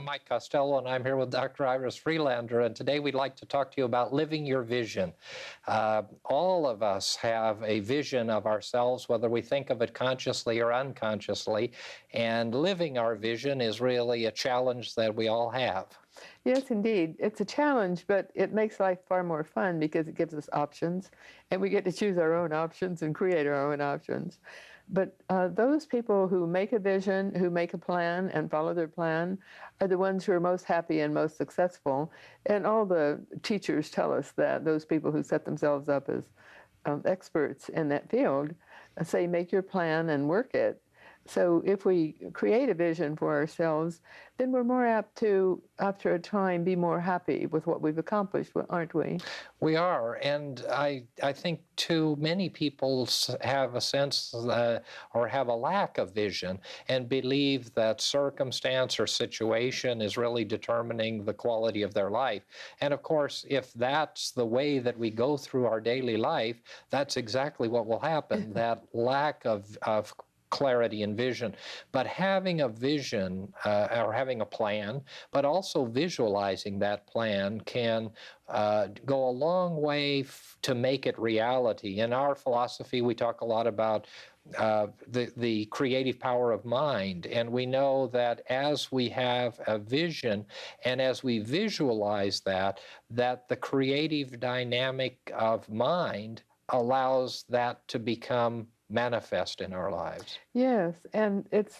Mike Costello, and I'm here with Dr. Iris Freelander, and today we'd like to talk to you about living your vision. All of us have a vision of ourselves, whether we think of it consciously or unconsciously, and living our vision is really a challenge that we all have. Yes, indeed. It's a challenge, but it makes life far more fun because it gives us options, and we get to choose our own options and create our own options. But those people who make a vision, who make a plan and follow their plan, are the ones who are most happy and most successful. And all the teachers tell us that those people who set themselves up as experts in that field say, make your plan and work it. So if we create a vision for ourselves, then we're more apt to, after a time, be more happy with what we've accomplished, aren't we? We are, and I think too many people have a sense or have a lack of vision and believe that circumstance or situation is really determining the quality of their life. And of course, if that's the way that we go through our daily life, that's exactly what will happen, that lack of clarity and vision. But having a vision or having a plan, but also visualizing that plan can go a long way to make it reality. In our philosophy, we talk a lot about the creative power of mind, and we know that as we have a vision and as we visualize that the creative dynamic of mind allows that to become manifest in our lives. Yes, and it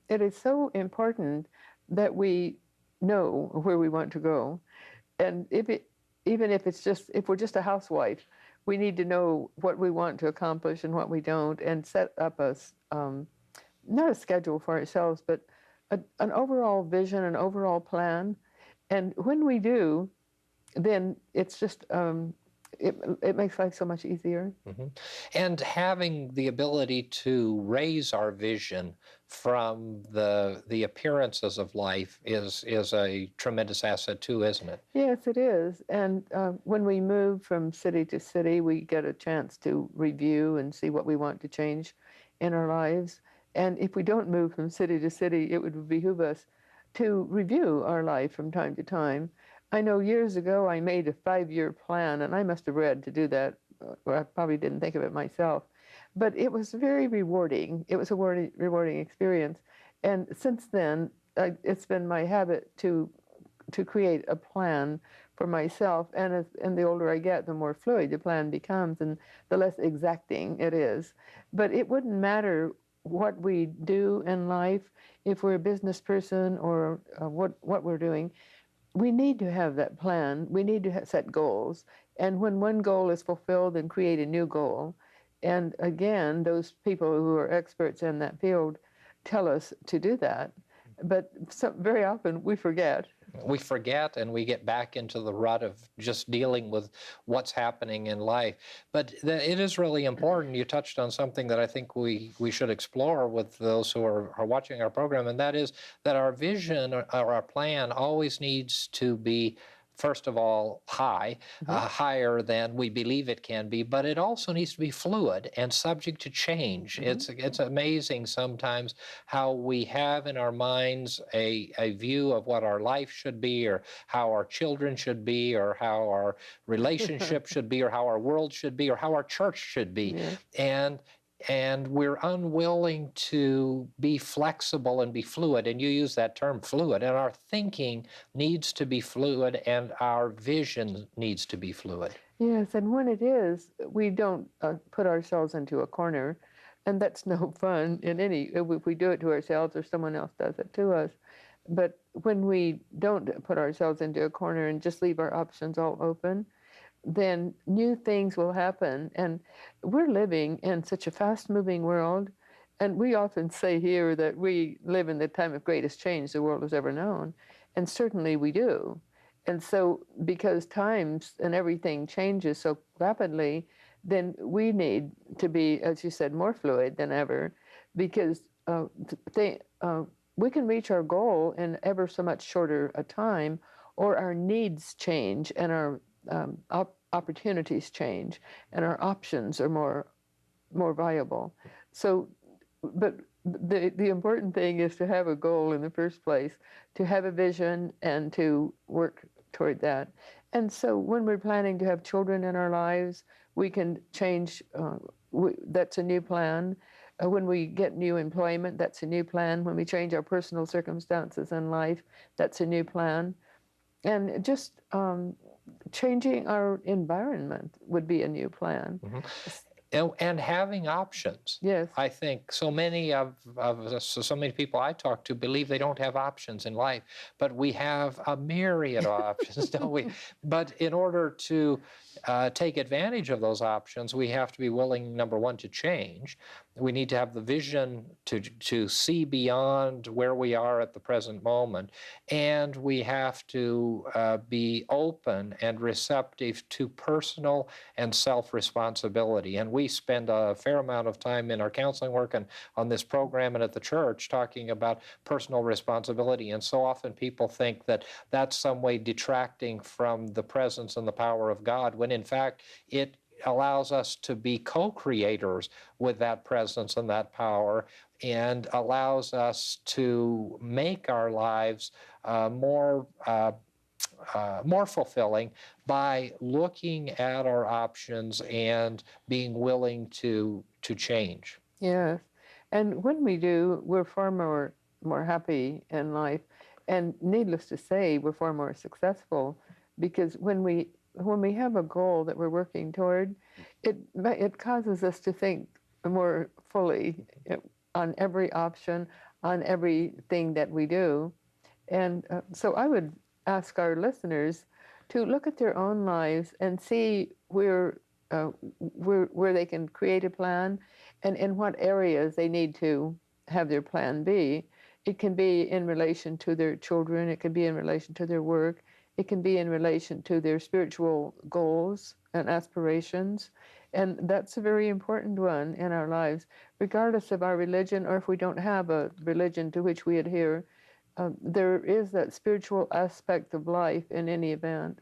is so important that we know where we want to go. And even if we're just a housewife, we need to know what we want to accomplish and what we don't, and set up not a schedule for ourselves, but an overall vision, an overall plan. And when we do, then it's just it makes life so much easier. Mm-hmm. And having the ability to raise our vision from the appearances of life is a tremendous asset too, isn't it? Yes, it is. And when we move from city to city, we get a chance to review and see what we want to change in our lives. And if we don't move from city to city, it would behoove us to review our life from time to time. I know years ago I made a 5-year plan, and I must have read to do that, or I probably didn't think of it myself. But it was very rewarding. It was a rewarding experience. And since then, it's been my habit to create a plan for myself. And the older I get, the more fluid the plan becomes and the less exacting it is. But it wouldn't matter what we do in life, if we're a business person or what we're doing. We need to have that plan. We need to set goals. And when one goal is fulfilled, then create a new goal. And again, those people who are experts in that field tell us to do that. But very often we forget. We forget, and we get back into the rut of just dealing with what's happening in life. But it is really important. You touched on something that I think we should explore with those who are watching our program, and that is that our vision or our plan always needs to be, first of all, higher than we believe it can be, but it also needs to be fluid and subject to change. Mm-hmm. It's amazing sometimes how we have in our minds a view of what our life should be, or how our children should be, or how our relationship should be, or how our world should be, or how our church should be. Yeah. And we're unwilling to be flexible and be fluid. And you use that term, fluid. And our thinking needs to be fluid, and our vision needs to be fluid. Yes, and when it is, we don't put ourselves into a corner. And that's no fun if we do it to ourselves or someone else does it to us. But when we don't put ourselves into a corner and just leave our options all open, then new things will happen. And we're living in such a fast-moving world, and we often say here that we live in the time of greatest change the world has ever known, and certainly we do. And so because times and everything changes so rapidly, then we need to be, as you said, more fluid than ever, because we can reach our goal in ever so much shorter a time, or our needs change and our opportunities change, and our options are more viable. So, but the important thing is to have a goal in the first place, to have a vision and to work toward that. And so when we're planning to have children in our lives, we can change, that's a new plan. When we get new employment, that's a new plan. When we change our personal circumstances in life, that's a new plan. And just changing our environment would be a new plan. Mhm. And having options. Yes. I think so many of us, so many people I talk to believe they don't have options in life, but we have a myriad of options, don't we? But in order to take advantage of those options, we have to be willing, number one, to change. We need to have the vision to see beyond where we are at the present moment. And we have to be open and receptive to personal and self-responsibility. And we spend a fair amount of time in our counseling work and on this program and at the church talking about personal responsibility. And so often people think that that's some way detracting from the presence and the power of God, when in fact it allows us to be co-creators with that presence and that power, and allows us to make our lives more fulfilling by looking at our options and being willing to change. Yes. And when we do, we're far more happy in life. And needless to say, we're far more successful, because when we have a goal that we're working toward, it causes us to think more fully on every option, on everything that we do. And so I would ask our listeners to look at their own lives and see where they can create a plan, and in what areas they need to have their plan be. It can be in relation to their children, it can be in relation to their work, it can be in relation to their spiritual goals and aspirations. And that's a very important one in our lives, regardless of our religion, or if we don't have a religion to which we adhere. There is that spiritual aspect of life in any event.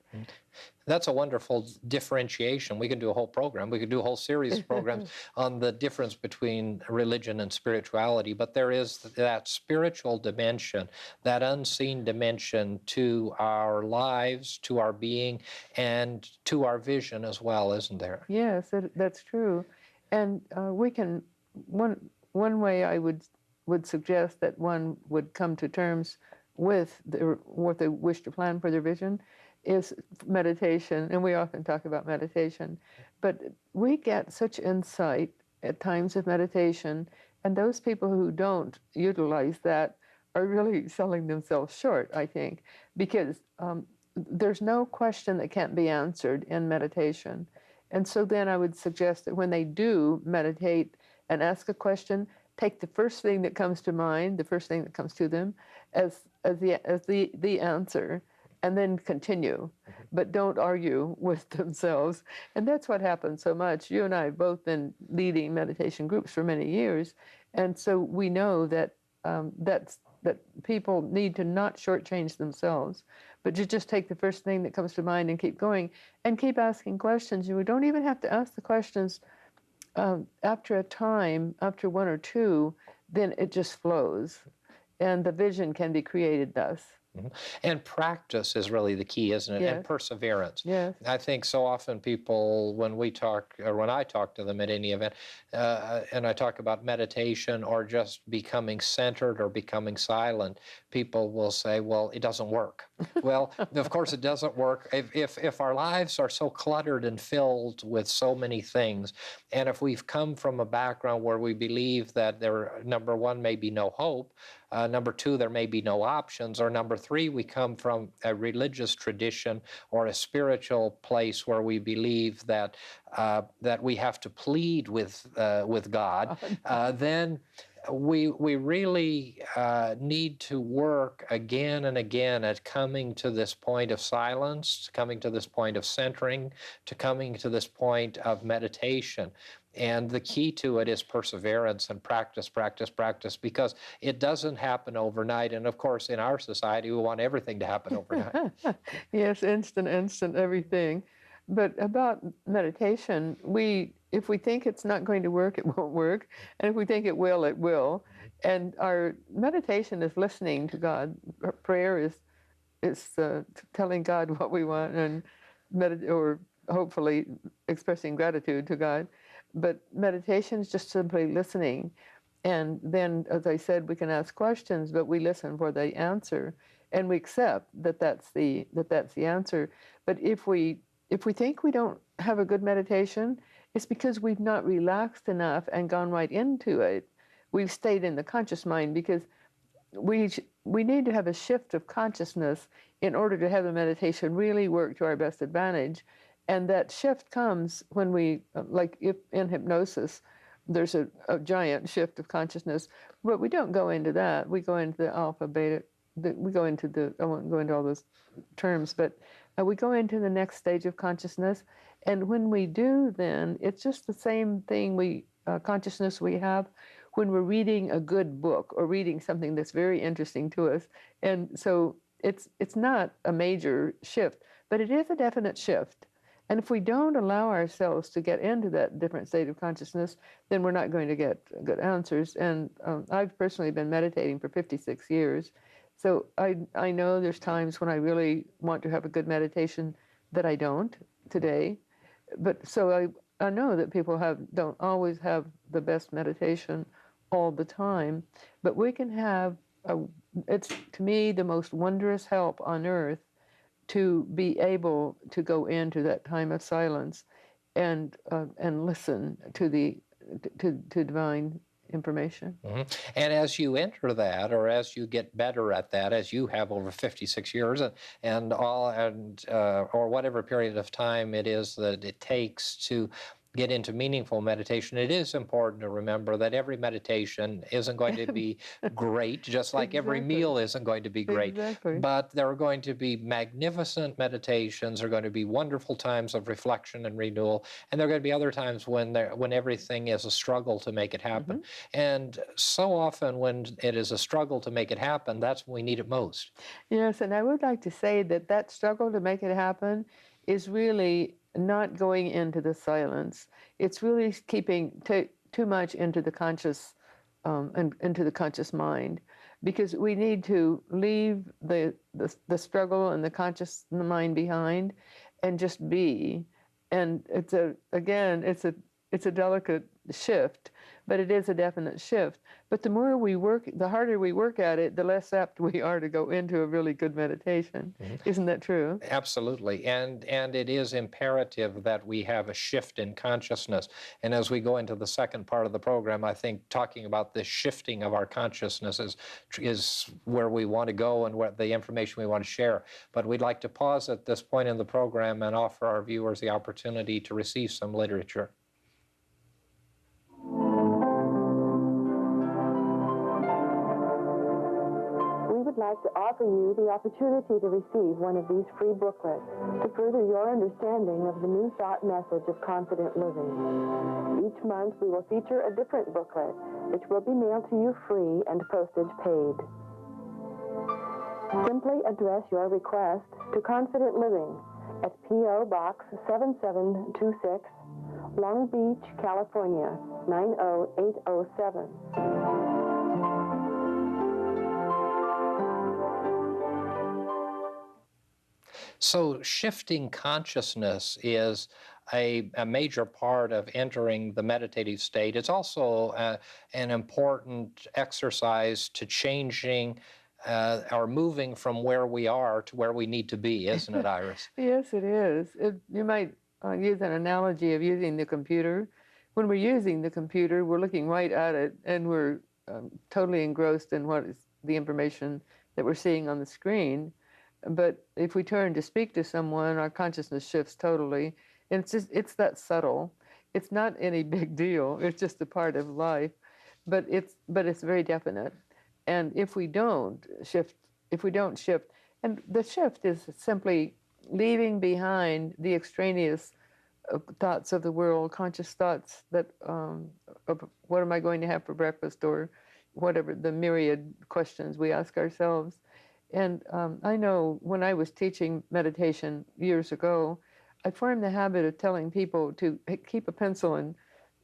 That's a wonderful differentiation. We can do a whole program. We could do a whole series of programs on the difference between religion and spirituality. But there is that spiritual dimension, that unseen dimension to our lives, to our being, and to our vision as well, isn't there? Yes, that's true. And we can, one way I would suggest that one would come to terms with what they wish to plan for their vision is meditation. And we often talk about meditation, but we get such insight at times of meditation, and those people who don't utilize that are really selling themselves short, I think, because there's no question that can't be answered in meditation. And so then I would suggest that when they do meditate and ask a question, take the first thing that comes to mind, the first thing that comes to them, as the answer, and then continue. But don't argue with themselves. And that's what happens so much. You and I have both been leading meditation groups for many years, and so we know that that people need to not shortchange themselves, but to just take the first thing that comes to mind and keep going and keep asking questions. You don't even have to ask the questions after a time, after one or two, then it just flows, and the vision can be created thus. And practice is really the key, isn't it? Yes. And perseverance. Yes. I think so often people, when we talk, or when I talk to them at any event, and I talk about meditation or just becoming centered or becoming silent, people will say, well, it doesn't work. Well, of course it doesn't work. If our lives are so cluttered and filled with so many things, and if we've come from a background where we believe that there, number one, may be no hope, number two, there may be no options, or number three, we come from a religious tradition or a spiritual place where we believe that that we have to plead with God, then we really need to work again and again at coming to this point of silence, coming to this point of centering, to coming to this point of meditation. And the key to it is perseverance and practice, practice, practice, because it doesn't happen overnight. And of course, in our society, we want everything to happen overnight. Yes, instant everything. But about meditation, if we think it's not going to work, it won't work. And if we think it will, it will. And our meditation is listening to God. Prayer is telling God what we want, and or hopefully expressing gratitude to God. But meditation is just simply listening. And then, as I said, we can ask questions, but we listen for the answer, and we accept that that's the answer. But if we think we don't have a good meditation, it's because we've not relaxed enough and gone right into it. We've stayed in the conscious mind, because we need to have a shift of consciousness in order to have the meditation really work to our best advantage. And that shift comes when we, like if in hypnosis, there's a giant shift of consciousness, but we don't go into that. We go into the alpha, beta, we go into the, I won't go into all those terms, but we go into the next stage of consciousness. And when we do, then it's just the same thing consciousness we have when we're reading a good book or reading something that's very interesting to us. And so it's not a major shift, but it is a definite shift. And if we don't allow ourselves to get into that different state of consciousness, then we're not going to get good answers. And I've personally been meditating for 56 years. So I know there's times when I really want to have a good meditation that I don't today. But so I know that people don't always have the best meditation all the time, but we can have it's, to me, the most wondrous help on earth to be able to go into that time of silence and listen to to divine information. Mhm. And as you enter that, or as you get better at that, as you have over 56 years, or whatever period of time it is that it takes to get into meaningful meditation, it is important to remember that every meditation isn't going to be great, just like every Exactly. meal isn't going to be great. Exactly. But there are going to be magnificent meditations, there are going to be wonderful times of reflection and renewal, and there are going to be other times when everything is a struggle to make it happen. And so often when it is a struggle to make it happen, that's when we need it most. Yes, and I would like to say that struggle to make it happen is really not going into the silence. It's really keeping too much into the conscious and into the conscious mind, because we need to leave the struggle and the conscious mind behind and just be. And it's a delicate shift, but it is a definite shift. But the harder we work at it, the less apt we are to go into a really good meditation. Isn't that true? Absolutely. And it is imperative that we have a shift in consciousness. And as we go into the second part of the program, I think talking about this shifting of our consciousness is where we want to go and what the information we want to share. But we'd like to pause at this point in the program and offer our viewers the opportunity to receive some literature. We would like to offer you the opportunity to receive one of these free booklets to further your understanding of the New Thought message of confident living. Each month we will feature a different booklet, which will be mailed to you free and postage paid. Simply address your request to Confident Living at P.O. Box 7726, Long Beach, California, 90807. So shifting consciousness is a major part of entering the meditative state. It's also an important exercise to changing or moving from where we are to where we need to be, isn't it, Iris? Yes, it is. You might use an analogy of using the computer. When we're using the computer, we're looking right at it, and we're totally engrossed in what is the information that we're seeing on the screen. But if we turn to speak to someone, our consciousness shifts totally. And it's that subtle. It's not any big deal. It's just a part of life. But it's very definite. And if we don't shift, and the shift is simply leaving behind the extraneous thoughts of the world, conscious thoughts that of what am I going to have for breakfast, or whatever the myriad questions we ask ourselves. And I know when I was teaching meditation years ago, I formed the habit of telling people to keep a pencil and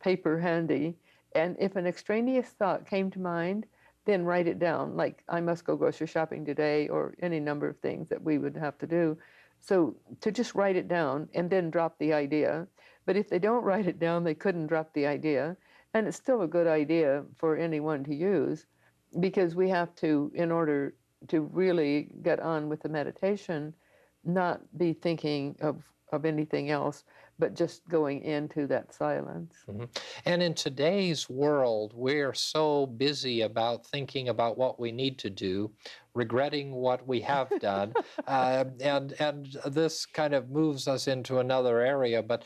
paper handy. And if an extraneous thought came to mind, then write it down, like I must go grocery shopping today, or any number of things that we would have to do. So to just write it down and then drop the idea. But if they don't write it down, they couldn't drop the idea. And it's still a good idea for anyone to use, because we have to, in order to really get on with the meditation, not be thinking of anything else, but just going into that silence. And in today's world, we're so busy about thinking about what we need to do, regretting what we have done, and this kind of moves us into another area. But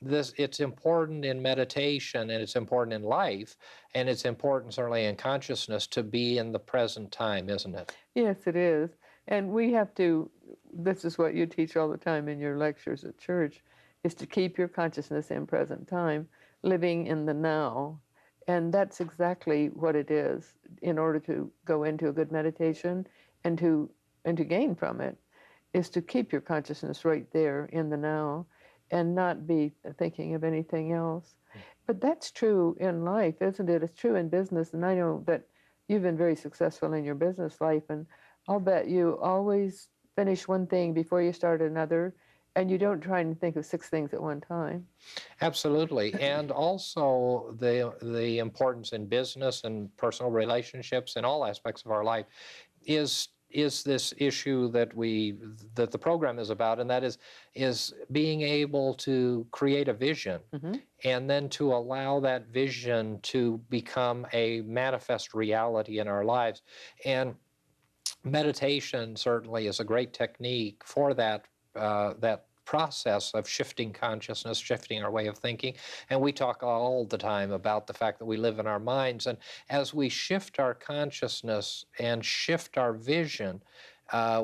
it's important in meditation, and it's important in life, and it's important certainly in consciousness to be in the present time, isn't it? Yes, it is. And we have to, this is what you teach all the time in your lectures at church, is to keep your consciousness in present time, living in the now. And that's exactly what it is in order to go into a good meditation and to gain from it, is to keep your consciousness right there in the now and not be thinking of anything else. But that's true in life, isn't it? It's true in business. And I know that you've been very successful in your business life, and I'll bet you always finish one thing before you start another, and you don't try and think of 6 things at one time. Absolutely, and also the importance in business and personal relationships and all aspects of our life is this issue that the program is about, and that is being able to create a vision, and then to allow that vision to become a manifest reality in our lives. And meditation certainly is a great technique for that process of shifting consciousness, shifting our way of thinking. And we talk all the time about the fact that we live in our minds. And as we shift our consciousness and shift our vision,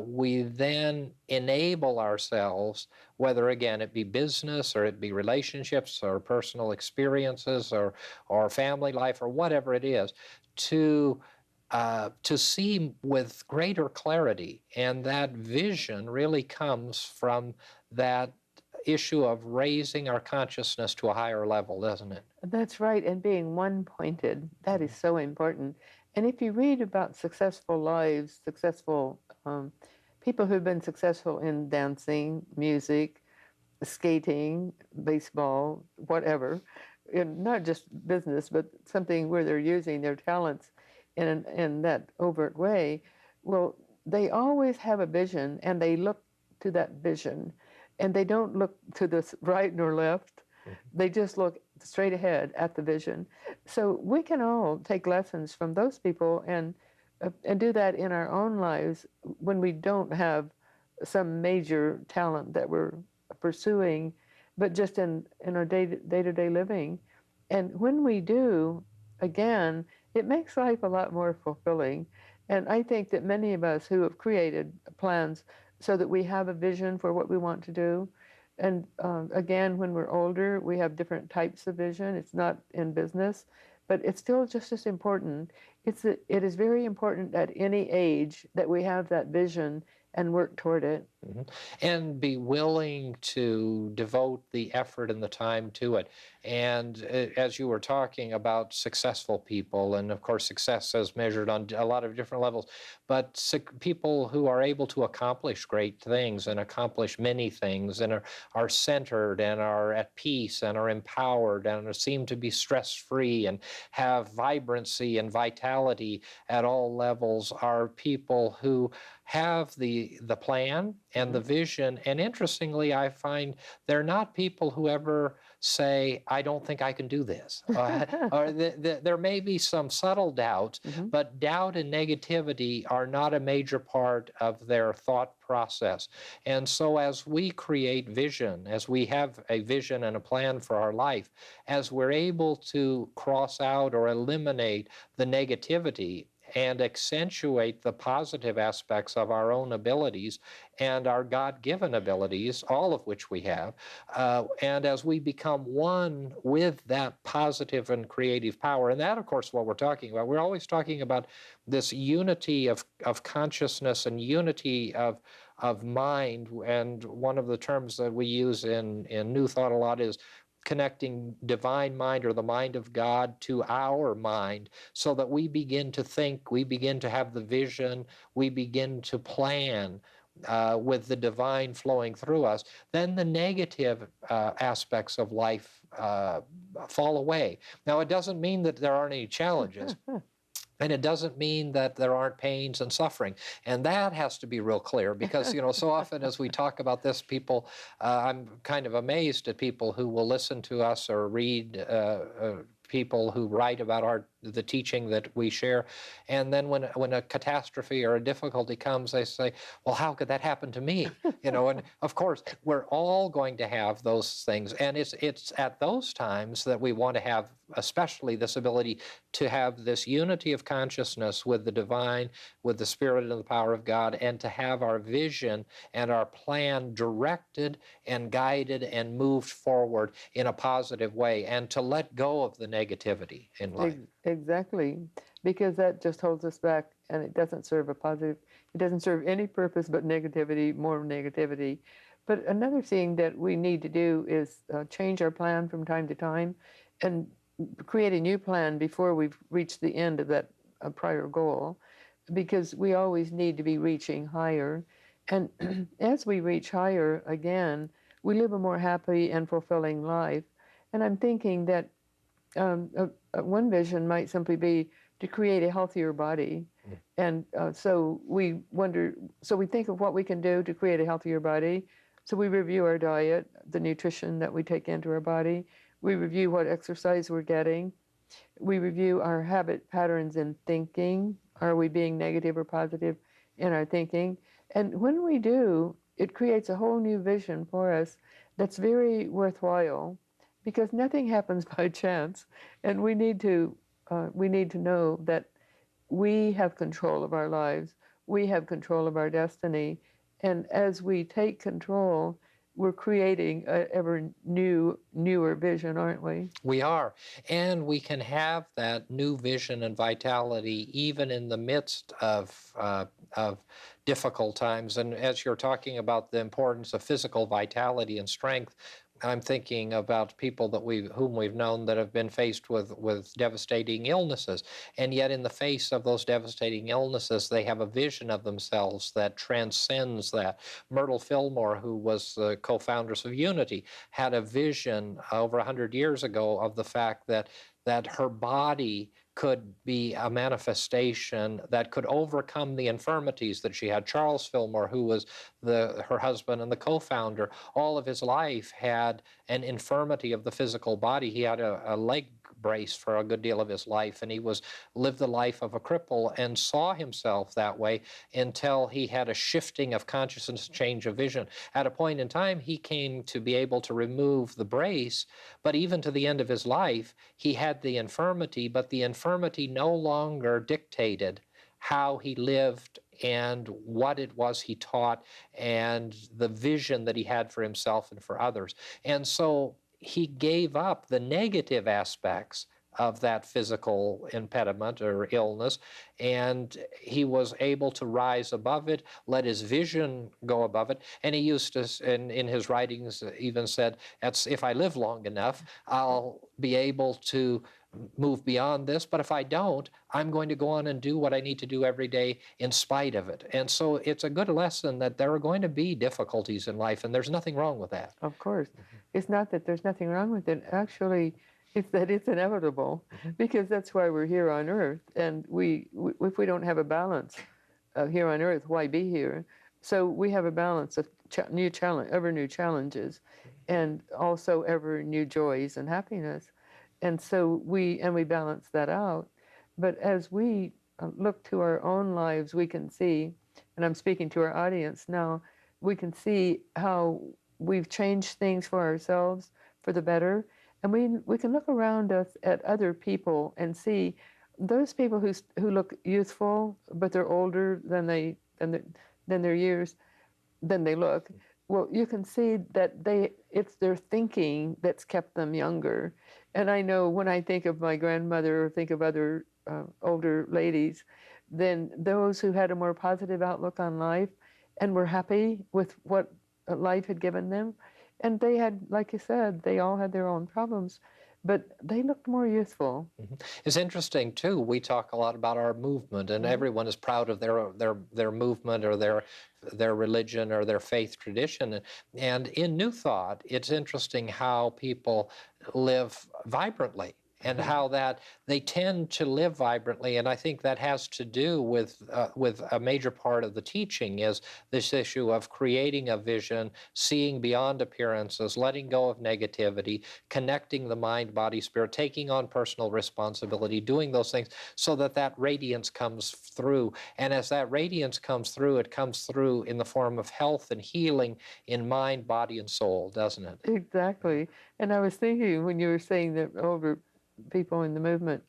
we then enable ourselves, whether again it be business or it be relationships or personal experiences or family life or whatever it is, to see with greater clarity. And that vision really comes from that issue of raising our consciousness to a higher level, doesn't it? That's right, and being one-pointed, that is so important. And if you read about successful lives, successful people who've been successful in dancing, music, skating, baseball, whatever, and not just business, but something where they're using their talents in that overt way, well, they always have a vision, and they look to that vision, and they don't look to the right nor left. They just look straight ahead at the vision. So we can all take lessons from those people and do that in our own lives when we don't have some major talent that we're pursuing, but just in our day-to-day living. And when we do, again, it makes life a lot more fulfilling. And I think that many of us who have created plans so that we have a vision for what we want to do, and again, when we're older, we have different types of vision. It's not in business, but it's still just as important. It is very important at any age that we have that vision and work toward it. And be willing to devote the effort and the time to it. And as you were talking about successful people, and of course success is measured on a lot of different levels, but people who are able to accomplish great things and accomplish many things and are centered and are at peace and are empowered and seem to be stress-free and have vibrancy and vitality at all levels are people who have the plan and the vision. And interestingly, I find they're not people who ever say, I don't think I can do this. Or there may be some subtle doubts, but doubt and negativity are not a major part of their thought process. And so as we create vision, as we have a vision and a plan for our life, as we're able to cross out or eliminate the negativity and accentuate the positive aspects of our own abilities and our God-given abilities, all of which we have. And as we become one with that positive and creative power, and that, of course, what we're talking about, we're always talking about this unity of consciousness and unity of mind. And one of the terms that we use in New Thought a lot is connecting divine mind or the mind of God to our mind so that we begin to think, we begin to have the vision, we begin to plan with the divine flowing through us, then the negative aspects of life fall away. Now, it doesn't mean that there aren't any challenges. And it doesn't mean that there aren't pains and suffering. And that has to be real clear because, so often as we talk about this, people, I'm kind of amazed at people who will listen to us or read people who write about the teaching that we share. And then when a catastrophe or a difficulty comes, they say, well, how could that happen to me? And of course, we're all going to have those things. And it's at those times that we want to have especially this ability to have this unity of consciousness with the divine, with the spirit and the power of God, and to have our vision and our plan directed and guided and moved forward in a positive way, and to let go of the negativity in life. Exactly, because that just holds us back, and it doesn't serve it doesn't serve any purpose but negativity, more negativity. But another thing that we need to do is change our plan from time to time and create a new plan before we've reached the end of that prior goal, because we always need to be reaching higher. And as we reach higher again, we live a more happy and fulfilling life. And I'm thinking that one vision might simply be to create a healthier body. And so we think of what we can do to create a healthier body. So we review our diet, the nutrition that we take into our body. We review what exercise we're getting. We review our habit patterns in thinking. Are we being negative or positive in our thinking? And when we do, it creates a whole new vision for us that's very worthwhile, because nothing happens by chance. And we need to know that we have control of our lives. We have control of our destiny. And as we take control, we're creating an ever newer vision, aren't we? We are. And we can have that new vision and vitality even in the midst of difficult times. And as you're talking about the importance of physical vitality and strength, I'm thinking about people whom we've known that have been faced with devastating illnesses. And yet in the face of those devastating illnesses, they have a vision of themselves that transcends that. Myrtle Fillmore, who was the co-founders of Unity, had a vision over 100 years ago of the fact that her body could be a manifestation that could overcome the infirmities that she had. Charles Fillmore, who was her husband and the co-founder, all of his life had an infirmity of the physical body. He had a leg brace for a good deal of his life, and he lived the life of a cripple and saw himself that way until he had a shifting of consciousness, change of vision. At a point in time, he came to be able to remove the brace, but even to the end of his life, he had the infirmity, but the infirmity no longer dictated how he lived and what it was he taught and the vision that he had for himself and for others. And so he gave up the negative aspects of that physical impediment or illness, and he was able to rise above it, let his vision go above it. And he used to, in his writings, even said, if I live long enough, I'll be able to move beyond this, but if I don't, I'm going to go on and do what I need to do every day in spite of it. And so it's a good lesson that there are going to be difficulties in life, and there's nothing wrong with that. Of course. It's not that there's nothing wrong with it. Actually, it's that it's inevitable, because that's why we're here on Earth. And if we don't have a balance here on Earth, why be here? So we have a balance of ever new challenges, and also ever new joys and happiness. And so we balance that out. But as we look to our own lives, we can see, and I'm speaking to our audience now, we can see how we've changed things for ourselves for the better. And we can look around us at other people and see those people who look youthful, but they're older than their years, than they look. Well, you can see that it's their thinking that's kept them younger. And I know when I think of my grandmother or think of other older ladies, then those who had a more positive outlook on life and were happy with what life had given them, And they had, like you said, they all had their own problems, but they looked more youthful. It's interesting too. We talk a lot about our movement, and everyone is proud of their movement or their religion or their faith tradition. And in New Thought, it's interesting how people live vibrantly. And how that they tend to live vibrantly, and I think that has to do with a major part of the teaching is this issue of creating a vision, seeing beyond appearances, letting go of negativity, connecting the mind, body, spirit, taking on personal responsibility, doing those things so that that radiance comes through. And as that radiance comes through, it comes through in the form of health and healing in mind, body, and soul, doesn't it? Exactly. And I was thinking when you were saying that older people in the movement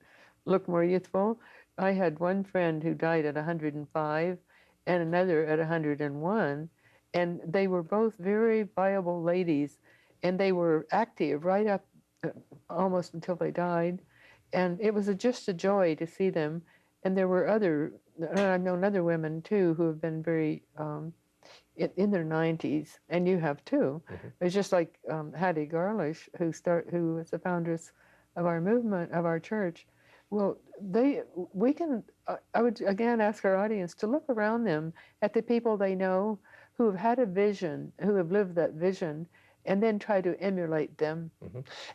look more youthful, I had one friend who died at 105 and another at 101, and they were both very viable ladies, and they were active right up almost until they died, and it was just a joy to see them. And there were I've known other women too who have been very in their 90s, and you have too. It's just like Hattie Garlish, who was the foundress of our movement, of our church. Well, we can. I would again ask our audience to look around them at the people they know who have had a vision, who have lived that vision, and then try to emulate them.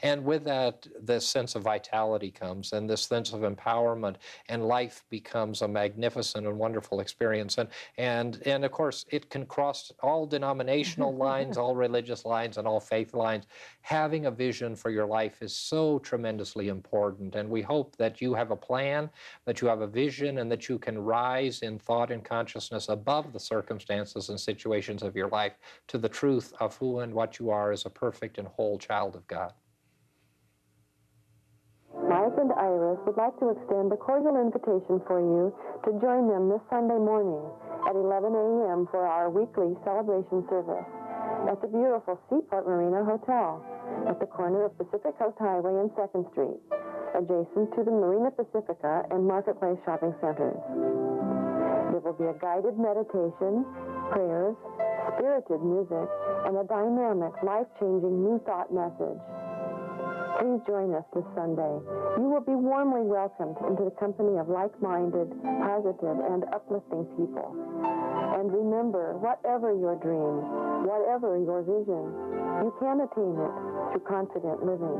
And with that, this sense of vitality comes, and this sense of empowerment, and life becomes a magnificent and wonderful experience. And of course, it can cross all denominational lines, all religious lines, and all faith lines. Having a vision for your life is so tremendously important, and we hope that you have a plan, that you have a vision, and that you can rise in thought and consciousness above the circumstances and situations of your life to the truth of who and what you are as a perfect and whole child of God. Mike and Iris would like to extend a cordial invitation for you to join them this Sunday morning at 11 a.m. for our weekly celebration service at the beautiful Seaport Marina Hotel at the corner of Pacific Coast Highway and 2nd Street, adjacent to the Marina Pacifica and Marketplace shopping centers. There will be a guided meditation, prayers, spirited music, and a dynamic, life-changing New Thought message. Please join us this Sunday. You will be warmly welcomed into the company of like-minded, positive, and uplifting people. And remember, whatever your dream, whatever your vision, you can attain it through confident living.